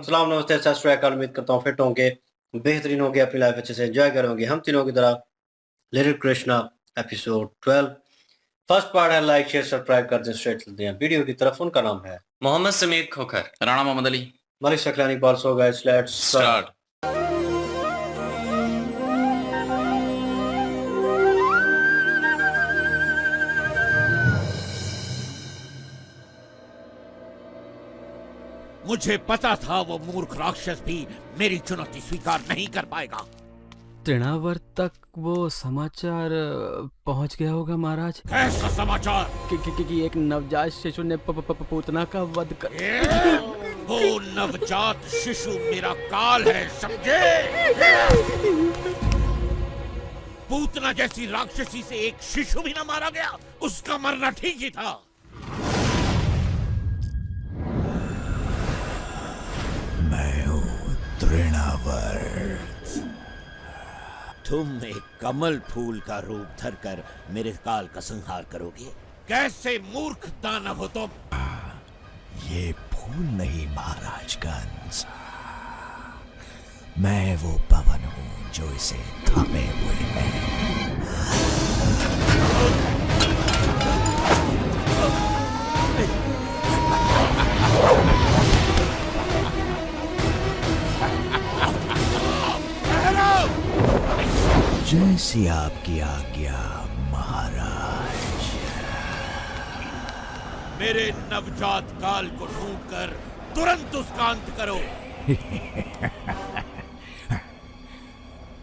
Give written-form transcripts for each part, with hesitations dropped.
सलाम, नमस्ते, सत श्री अकाल। उम्मीद करता हूँ फिट होंगे, बेहतरीन होंगे, अपनी लाइफ अच्छे से एंजॉय करोगे। हम तीनों की तरह little Krishna episode 12 first part है। लाइक शेयर सब्सक्राइब कर दें। स्ट्रेट चलते हैं वीडियो की तरफ। उनका नाम है मोहम्मद समीर खोखर, राणा मोहम्मद अली, मलिक सकलानी बाल्स। हो गाइस, लेट्स स्टार्ट। मुझे पता था वो मूर्ख राक्षस भी मेरी चुनौती स्वीकार नहीं कर पाएगा। तृणावर्त तक वो समाचार पहुंच गया होगा महाराज। कैसा समाचार? कि एक नवजात शिशु ने पूतना का वध कर। वो नवजात शिशु मेरा काल है, समझे? पूतना जैसी राक्षसी से एक शिशु भी ना मारा गया, उसका मरना ठीक ही था। मैं हूं तृणावर्त। तुम एक कमल फूल का रूप धरकर मेरे काल का संहार करोगे? कैसे मूर्ख दानव हो तुम! ये फूल नहीं महाराज कंस, मैं वो पवन हूं जो इसे थामे हुए है। जैसी आपकी आज्ञा महाराज। मेरे नवजात काल को ढूंढकर तुरंत उसका अंत करो।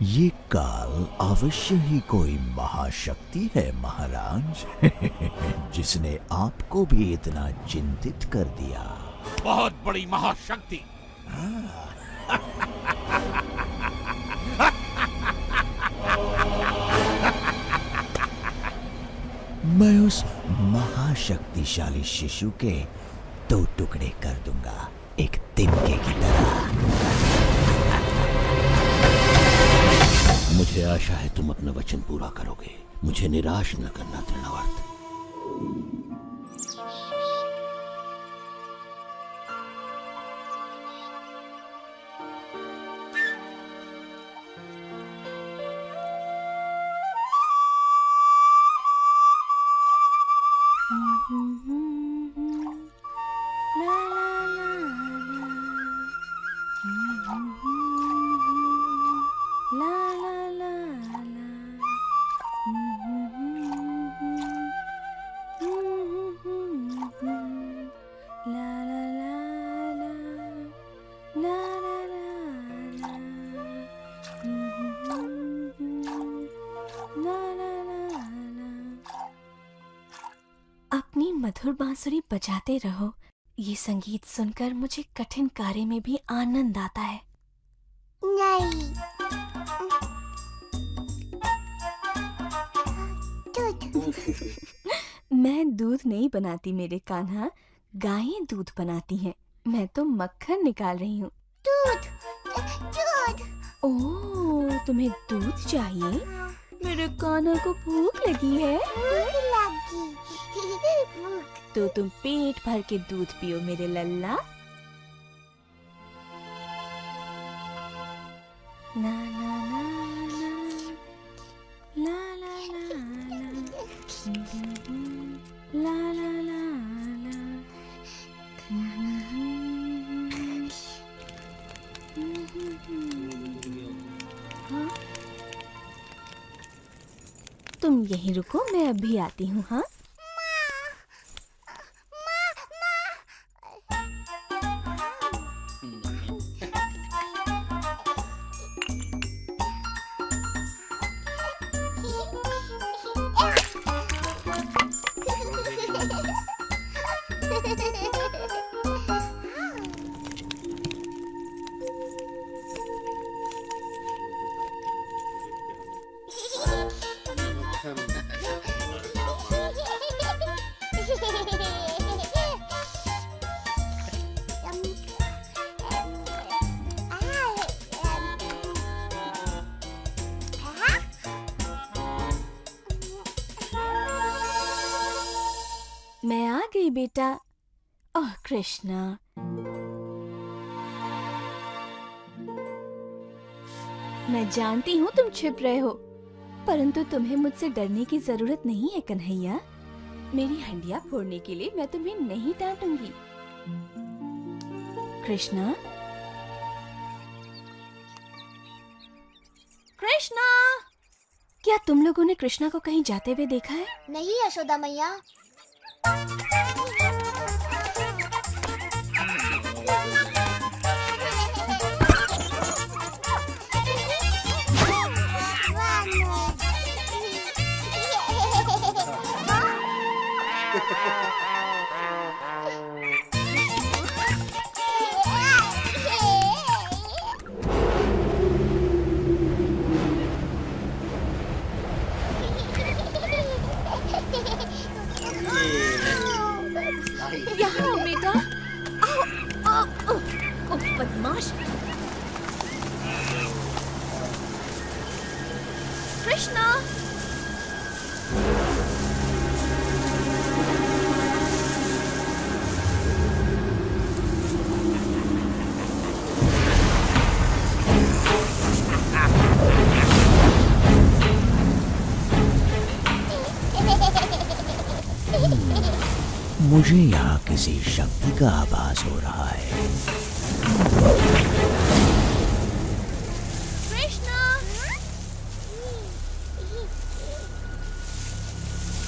ये काल अवश्य ही कोई महाशक्ति है महाराज, जिसने आपको भी इतना चिंतित कर दिया। बहुत बड़ी महाशक्ति। मैं उस महाशक्तिशाली शिशु के 2 टुकड़े कर दूंगा, एक तिनके की तरह। मुझे आशा है तुम अपना वचन पूरा करोगे। मुझे निराश न करना तृणावर्त। अपनी मधुर बांसुरी बजाते रहो। ये संगीत सुनकर मुझे कठिन कार्य में भी आनंद आता है। नहीं। मैं दूध नहीं बनाती मेरे कान्हा, गायें दूध बनाती हैं। मैं तो मक्खन निकाल रही हूँ। दूध, दूध। ओह, तुम्हें दूध चाहिए? मेरे कान्हा को भूख लगी है। भूख लगी। तो तुम पेट भर के दूध पियो मेरे लल्ला। ना ना ना ना ला ला ला ला ला ला ला ला। हाँ? तुम यहीं रुको, मैं अभी आती हूँ। हाँ, मैं आ गई बेटा। ओह कृष्णा, मैं जानती हूँ तुम छिप रहे हो, परंतु तुम्हें मुझसे डरने की जरूरत नहीं है कन्हैया। मेरी हंडिया फोड़ने के लिए मैं तुम्हें नहीं डांटूंगी। कृष्णा, कृष्णा, क्या तुम लोगों ने कृष्णा को कहीं जाते हुए देखा है? नहीं यशोदा मैया। यहाँ आओ बेटा। आओ, आओ, आओ, ओ, बदमाश। कृष्णा, मुझे यहाँ किसी शक्ति का आभास हो रहा है। कृष्णा,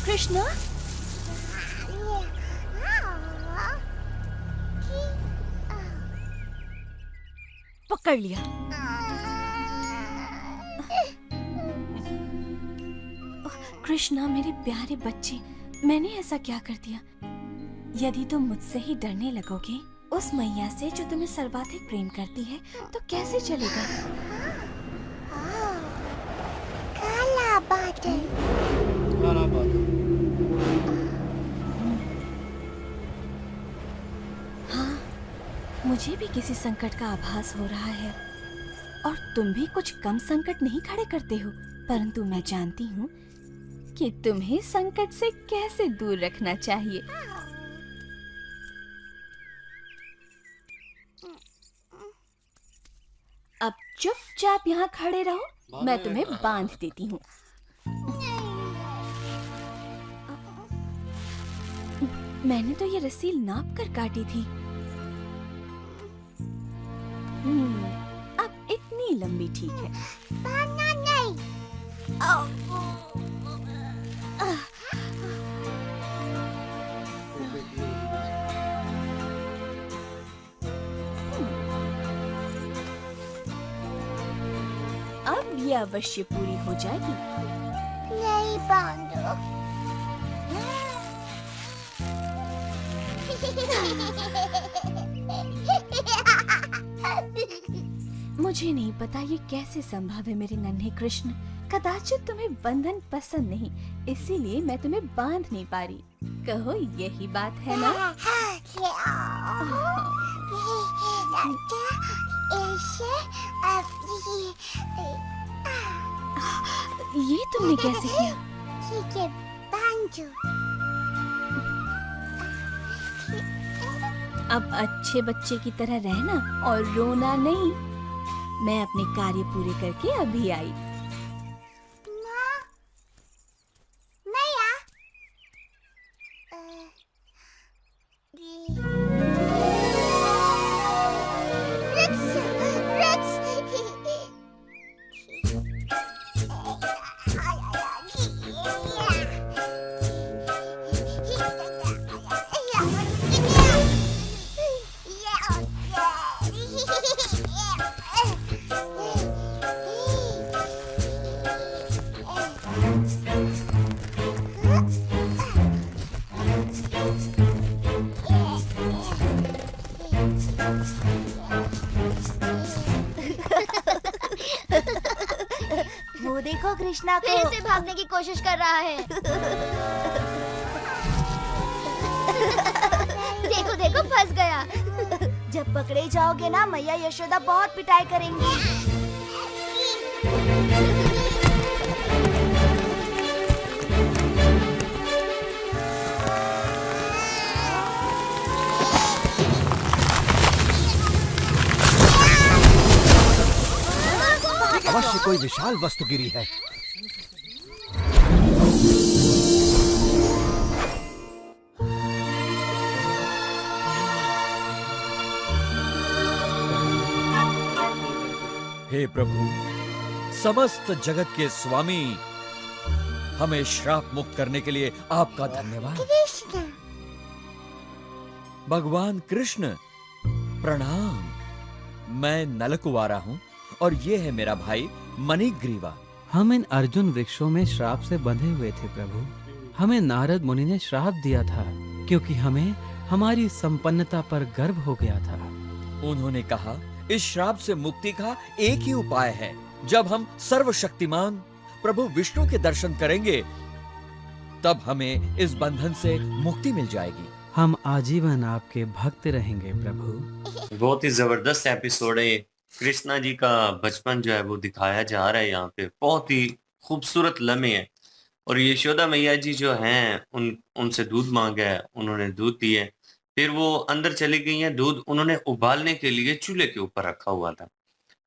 कृष्णा, पकड़ लिया। कृष्णा मेरे प्यारे बच्चे, मैंने ऐसा क्या कर दिया? यदि तुम मुझसे ही डरने लगोगे, उस मैया से जो तुम्हें सर्वाधिक प्रेम करती है, तो कैसे चलेगा? काला बादल। काला बादल। हाँ, मुझे भी किसी संकट का आभास हो रहा है, और तुम भी कुछ कम संकट नहीं खड़े करते हो, परंतु मैं जानती हूँ कि तुम्हें संकट से कैसे दूर रखना चाहिए। अब चुपचाप यहाँ खड़े रहो, मैं तुम्हें बांध देती हूँ। मैंने तो ये रस्सी नाप कर काटी थी। अब इतनी लंबी ठीक है। बांधना नहीं। अब ये अवश्य पूरी हो जाएगी। नहीं बांधो। मुझे नहीं पता ये कैसे संभव है मेरे नन्हे कृष्ण। कदाचित तुम्हें बंधन पसंद नहीं, इसीलिए मैं तुम्हें बांध नहीं पा रही। कहो यही बात है ना? ये तुमने कैसे किया? ठीक है, बांधो। अब अच्छे बच्चे की तरह रहना और रोना नहीं। मैं अपने कार्य पूरे करके अभी आई। माँ, मैया। वृक्ष, वृक्ष। वो देखो कृष्णा को फिर से भागने की कोशिश कर रहा है। देखो देखो फंस गया। जब पकड़े जाओगे ना, मैया यशोदा बहुत पिटाई करेंगी। अवश्य कोई विशाल वस्तु गिरी है। हे प्रभु, समस्त जगत के स्वामी, हमें श्राप मुक्त करने के लिए आपका धन्यवाद। कृष्ण, भगवान कृष्ण, प्रणाम। मैं नलकुवारा हूँ और ये है मेरा भाई मणिग्रीवा। हम इन अर्जुन वृक्षों में श्राप से बंधे हुए थे प्रभु। हमें नारद मुनि ने श्राप दिया था क्योंकि हमें हमारी संपन्नता पर गर्व हो गया था। उन्होंने कहा, इस श्राप से मुक्ति का एक ही उपाय है। जब हम सर्वशक्तिमान प्रभु विष्णु के दर्शन करेंगे तब हमें इस बंधन से मुक्ति मिल जाएगी। हम आजीवन आपके भक्त रहेंगे प्रभु। बहुत ही जबरदस्त एपिसोड है। कृष्णा जी का बचपन जो है वो दिखाया जा रहा है यहाँ पे। बहुत ही खूबसूरत लम्हे हैं। और यशोदा मैया जी जो हैं उनसे दूध मांगा है, उन्होंने दूध दिए। फिर वो अंदर चली गई हैं। दूध उन्होंने उबालने के लिए चूल्हे के ऊपर रखा हुआ था।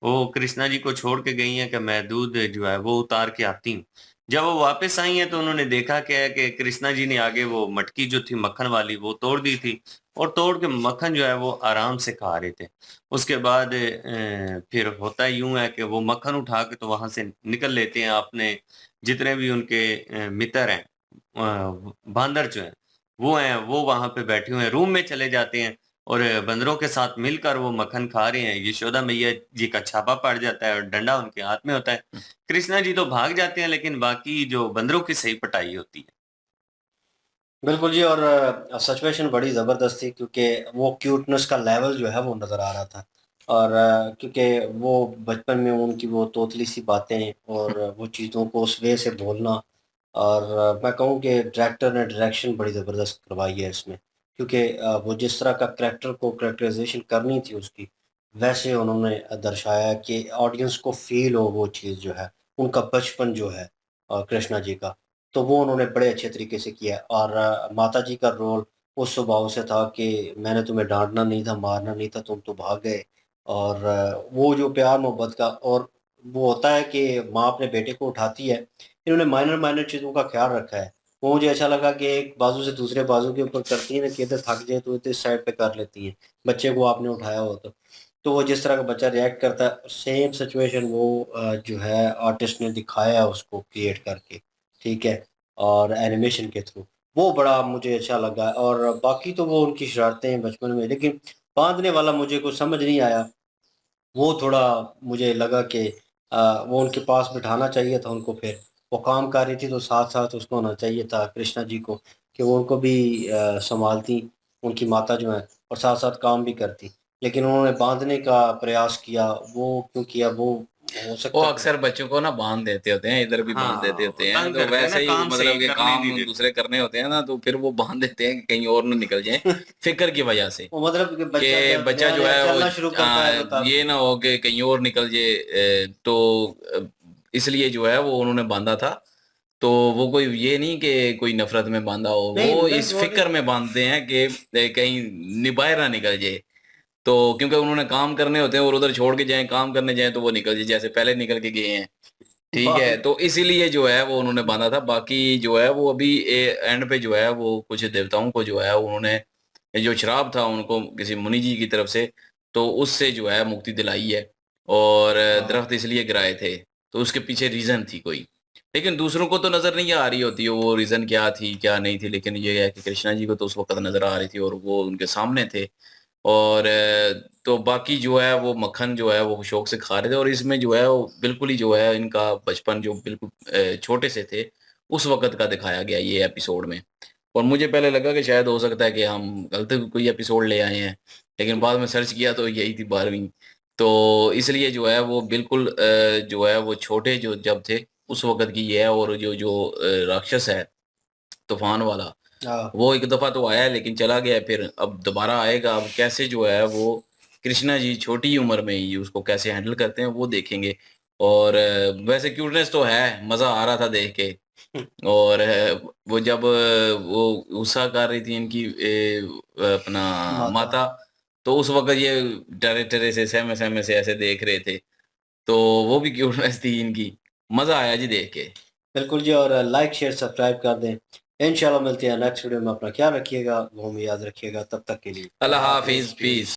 वो कृष्णा जी को छोड़ के गई हैं कि मैं दूध जो है वो उतार के आती हूँ। जब वो वापस आई हैं तो उन्होंने देखा क्या है कि कृष्णा जी ने आगे वो मटकी जो थी मक्खन वाली वो तोड़ दी थी और तोड़ के मक्खन जो है वो आराम से खा रहे थे। उसके बाद फिर होता यूं है कि वो मक्खन उठा के तो वहां से निकल लेते हैं। अपने जितने भी उनके मित्र हैं, बांदर जो हैं वो वहां पे बैठे हुए हैं, रूम में चले जाते हैं और बंदरों के साथ मिलकर वो मक्खन खा रहे हैं। यशोदा मैया जी का छापा पड़ जाता है और डंडा उनके हाथ में होता है। कृष्णा जी तो भाग जाते हैं लेकिन बाकी जो बंदरों की सही पिटाई होती है। बिल्कुल जी। और सिचुएशन बड़ी ज़बरदस्त थी क्योंकि वो क्यूटनेस का लेवल जो है वो नज़र आ रहा था। और क्योंकि वो बचपन में उनकी वो तोतली सी बातें और वो चीज़ों को उस वे से बोलना। और मैं कहूँ कि डायरेक्टर ने डायरेक्शन बड़ी ज़बरदस्त करवाई है इसमें। क्योंकि वो जिस तरह का करैक्टर को करैक्टराइजेशन करनी थी उसकी, वैसे उन्होंने दर्शाया कि ऑडियंस को फ़ील हो वो चीज़ जो है, उनका बचपन जो है कृष्णा जी का। तो वो उन्होंने बड़े अच्छे तरीके से किया है। और माता जी का रोल उस स्वभाव से था कि मैंने तुम्हें डाँटना नहीं था, मारना नहीं था, तुम तो भाग गए। और वो जो प्यार मोहब्बत का और वो होता है कि माँ अपने बेटे को उठाती है। इन्होंने माइनर चीज़ों का ख़्याल रखा है। वो मुझे ऐसा लगा कि एक बाजू से दूसरे बाजू के ऊपर करती हैं ना कि इधर थक जाए तो इधर साइड पे कर लेती हैं, बच्चे को आपने उठाया हो तो। तो वो जिस तरह का बच्चा रिएक्ट करता है सेम सिचुएशन वो जो है आर्टिस्ट ने दिखाया है उसको क्रिएट करके, ठीक है? और एनिमेशन के थ्रू, वो बड़ा मुझे अच्छा लगा। और बाकी तो वो उनकी शरारतें बचपन में, लेकिन बाँधने वाला मुझे कुछ समझ नहीं आया। वो थोड़ा मुझे लगा कि वो उनके पास बिठाना चाहिए था उनको फिर। वो काम कर रही थी तो साथ-साथ उसको होना चाहिए था कृष्णा जी को कि वो उनको भी सँभालती, उनकी माता जो हैं और साथ-साथ काम भी करती। लेकिन उन्होंने बाँधने का प्रयास किया, वो क्यों किया वो हो वो सकता है। अक्सर बच्चों को ना बांध देते होते हैं, इधर भी बांध देते हाँ, होते हैं, तंग तो करते हैं ना, वैसे ही काम मतलब सही कि करने काम नहीं देते। दूसरे करने होते हैं ना, तो फिर वो बांध देते हैं कि कहीं और न निकल जाए फिक्र की वजह से वो मतलब कि बच्चा कि जब बच्चा जो नया-नया है वो चलना शुरू करता है तो तब ये ना हो कि कहीं और निकल जाए। इसलिए जो है वो उन्होंने बांधा था। तो वो कोई ये नहीं कि कोई नफरत में बांधा हो, नहीं, वो नहीं इस वो नहीं। फिक्र में बांधते हैं कि कहीं निबाह ना निकल जाए। तो क्योंकि उन्होंने काम करने होते हैं और उधर छोड़ के जाएँ, काम करने जाएँ तो वो निकल जाए, जैसे पहले निकल के गए हैं। ठीक वाह! है, तो इसीलिए जो है वो उन्होंने बाँधा था। बाकी जो है वो अभी एंड पे जो है वो कुछ देवताओं को जो है उन्होंने ये जो श्राप था उनको किसी मुनि जी की तरफ से, तो उससे जो है मुक्ति दिलाई है। और हाँ, दरख्त इसलिए गिराए थे, तो उसके पीछे रीज़न थी कोई। लेकिन दूसरों को तो नज़र नहीं आ रही होती है वो रीज़न क्या थी, क्या नहीं थी, लेकिन ये है कि कृष्णा जी को तो उस वक़्त नज़र आ रही थी और वो उनके सामने थे। और तो बाकी जो है वो मक्खन जो है वो शौक से खा रहे थे और इसमें जो है वो बिल्कुल ही जो है इनका बचपन जो बिल्कुल छोटे से थे, उस वक़्त का दिखाया गया ये एपिसोड में। और मुझे पहले लगा कि शायद हो सकता है कि हम गलत कोई एपिसोड ले आए हैं, लेकिन बाद में सर्च किया तो यही थी 12वीं। तो इसलिए जो है वो बिल्कुल जो है वो छोटे जो जब थे, उस वक़्त की ये है। और जो राक्षस है, तूफ़ान वाला, हाँ, वो एक दफ़ा तो आया है लेकिन चला गया है, फिर अब दोबारा आएगा। अब कैसे जो है वो कृष्णा जी छोटी उम्र में ही उसको कैसे हैंडल करते हैं वो देखेंगे। और वैसे क्यूटनेस तो है, मज़ा आ रहा था देख के। और वो जब वो गुस्सा कर रही थी इनकी अपना माता। माता, तो उस वक़्त ये डरे-टरे से सहमे-सहमे से ऐसे देख रहे थे। तो वो भी क्यूटनेस थी इनकी, मजा आया जी देख के। बिल्कुल जी, और लाइक शेयर सब्सक्राइब कर दें। इंशाल्लाह मिलते हैं नेक्स्ट वीडियो में। अपना ख्याल रखिएगा, वो में याद रखिएगा। तब तक के लिए अल्लाह हाफिज, पीस।